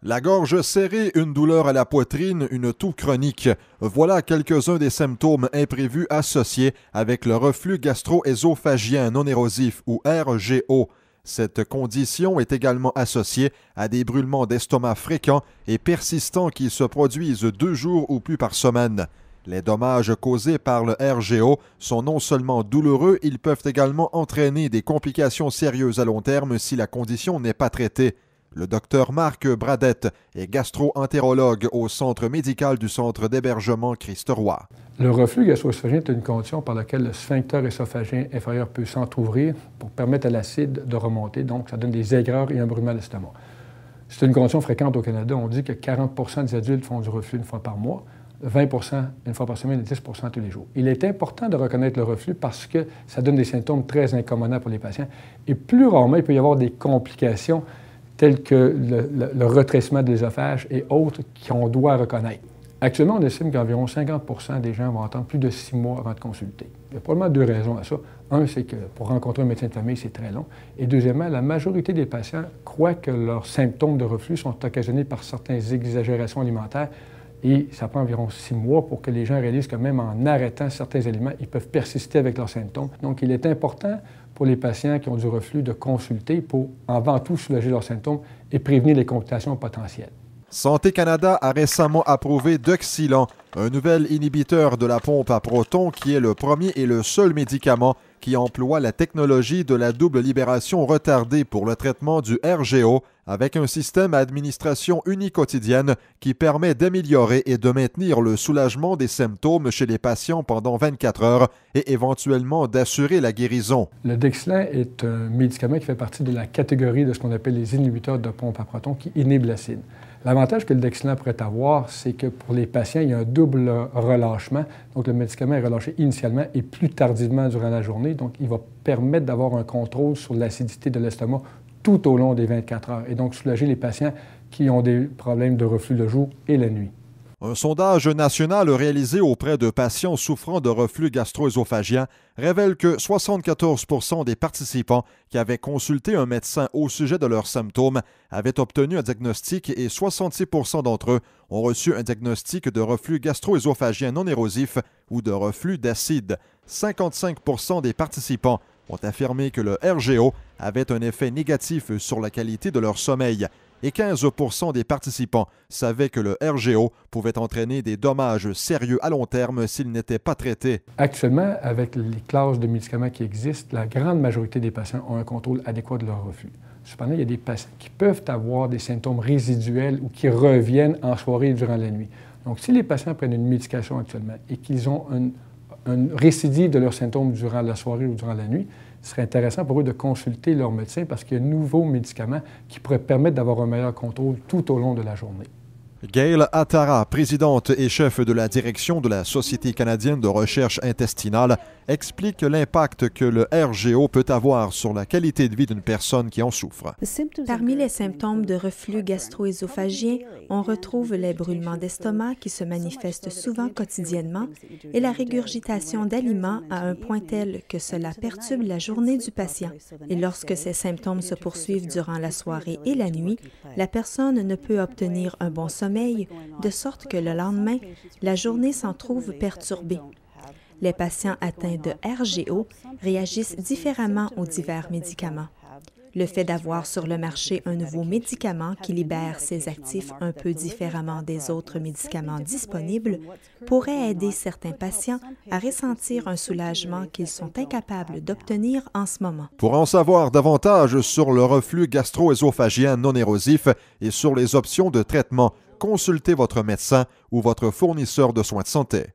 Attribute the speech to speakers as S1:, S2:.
S1: La gorge serrée, une douleur à la poitrine, une toux chronique. Voilà quelques-uns des symptômes imprévus associés avec le reflux gastro-œsophagien non érosif ou RGO. Cette condition est également associée à des brûlements d'estomac fréquents et persistants qui se produisent 2 jours ou plus par semaine. Les dommages causés par le RGO sont non seulement douloureux, ils peuvent également entraîner des complications sérieuses à long terme si la condition n'est pas traitée. Le docteur Marc Bradette est gastro-entérologue au centre médical du centre d'hébergement Christ-Roi.
S2: Le reflux gastro-œsophagien est une condition par laquelle le sphincter œsophagien inférieur peut s'entrouvrir pour permettre à l'acide de remonter, donc ça donne des aigreurs et un brûlement d'estomac. C'est une condition fréquente au Canada. On dit que 40 des adultes font du reflux une fois par mois, 20 une fois par semaine et 10 tous les jours. Il est important de reconnaître le reflux parce que ça donne des symptômes très incommodants pour les patients et plus rarement, il peut y avoir des complications tels que le retrécissement de l'œsophage et autres qu'on doit reconnaître. Actuellement, on estime qu'environ 50 des gens vont attendre plus de 6 mois avant de consulter. Il y a probablement 2 raisons à ça. Un, c'est que pour rencontrer un médecin de famille, c'est très long. Et deuxièmement, la majorité des patients croient que leurs symptômes de reflux sont occasionnés par certaines exagérations alimentaires et ça prend environ 6 mois pour que les gens réalisent que même en arrêtant certains aliments, ils peuvent persister avec leurs symptômes. Donc, il est important pour les patients qui ont du reflux de consulter pour, avant tout, soulager leurs symptômes et prévenir les complications potentielles.
S1: Santé Canada a récemment approuvé Doxylan, un nouvel inhibiteur de la pompe à protons qui est le premier et le seul médicament qui emploie la technologie de la double libération retardée pour le traitement du RGO avec un système à administration uniquotidienne qui permet d'améliorer et de maintenir le soulagement des symptômes chez les patients pendant 24 heures et éventuellement d'assurer la guérison.
S2: Le Doxylan est un médicament qui fait partie de la catégorie de ce qu'on appelle les inhibiteurs de pompe à protons qui inhibent l'acide. L'avantage que le Doxylan pourrait avoir, c'est que pour les patients, il y a un double relâchement. Donc, le médicament est relâché initialement et plus tardivement durant la journée. Donc, il va permettre d'avoir un contrôle sur l'acidité de l'estomac tout au long des 24 heures et donc soulager les patients qui ont des problèmes de reflux le jour et la nuit.
S1: Un sondage national réalisé auprès de patients souffrant de reflux gastro-œsophagien révèle que 74 des participants qui avaient consulté un médecin au sujet de leurs symptômes avaient obtenu un diagnostic et 66 d'entre eux ont reçu un diagnostic de reflux gastro-œsophagien non érosif ou de reflux d'acide. 55 des participants ont affirmé que le RGO avait un effet négatif sur la qualité de leur sommeil. Et 15 des participants savaient que le RGO pouvait entraîner des dommages sérieux à long terme s'il n'était pas traité.
S2: Actuellement, avec les classes de médicaments qui existent, la grande majorité des patients ont un contrôle adéquat de leur reflux. Cependant, il y a des patients qui peuvent avoir des symptômes résiduels ou qui reviennent en soirée et durant la nuit. Donc, si les patients prennent une médication actuellement et qu'ils ont une récidive de leurs symptômes durant la soirée ou durant la nuit, ce serait intéressant pour eux de consulter leur médecin parce qu'il y a de nouveaux médicaments qui pourraient permettre d'avoir un meilleur contrôle tout au long de la journée.
S1: Gail Attara, présidente et chef de la direction de la Société canadienne de recherche intestinale, explique l'impact que le RGO peut avoir sur la qualité de vie d'une personne qui en souffre.
S3: Parmi les symptômes de reflux gastro-œsophagien, on retrouve les brûlements d'estomac qui se manifestent souvent quotidiennement et la régurgitation d'aliments à un point tel que cela perturbe la journée du patient. Et lorsque ces symptômes se poursuivent durant la soirée et la nuit, la personne ne peut obtenir un bon sommeil, de sorte que le lendemain, la journée s'en trouve perturbée. Les patients atteints de RGO réagissent différemment aux divers médicaments. Le fait d'avoir sur le marché un nouveau médicament qui libère ses actifs un peu différemment des autres médicaments disponibles pourrait aider certains patients à ressentir un soulagement qu'ils sont incapables d'obtenir en ce moment.
S1: Pour en savoir davantage sur le reflux gastro-œsophagien non érosif et sur les options de traitement, consultez votre médecin ou votre fournisseur de soins de santé.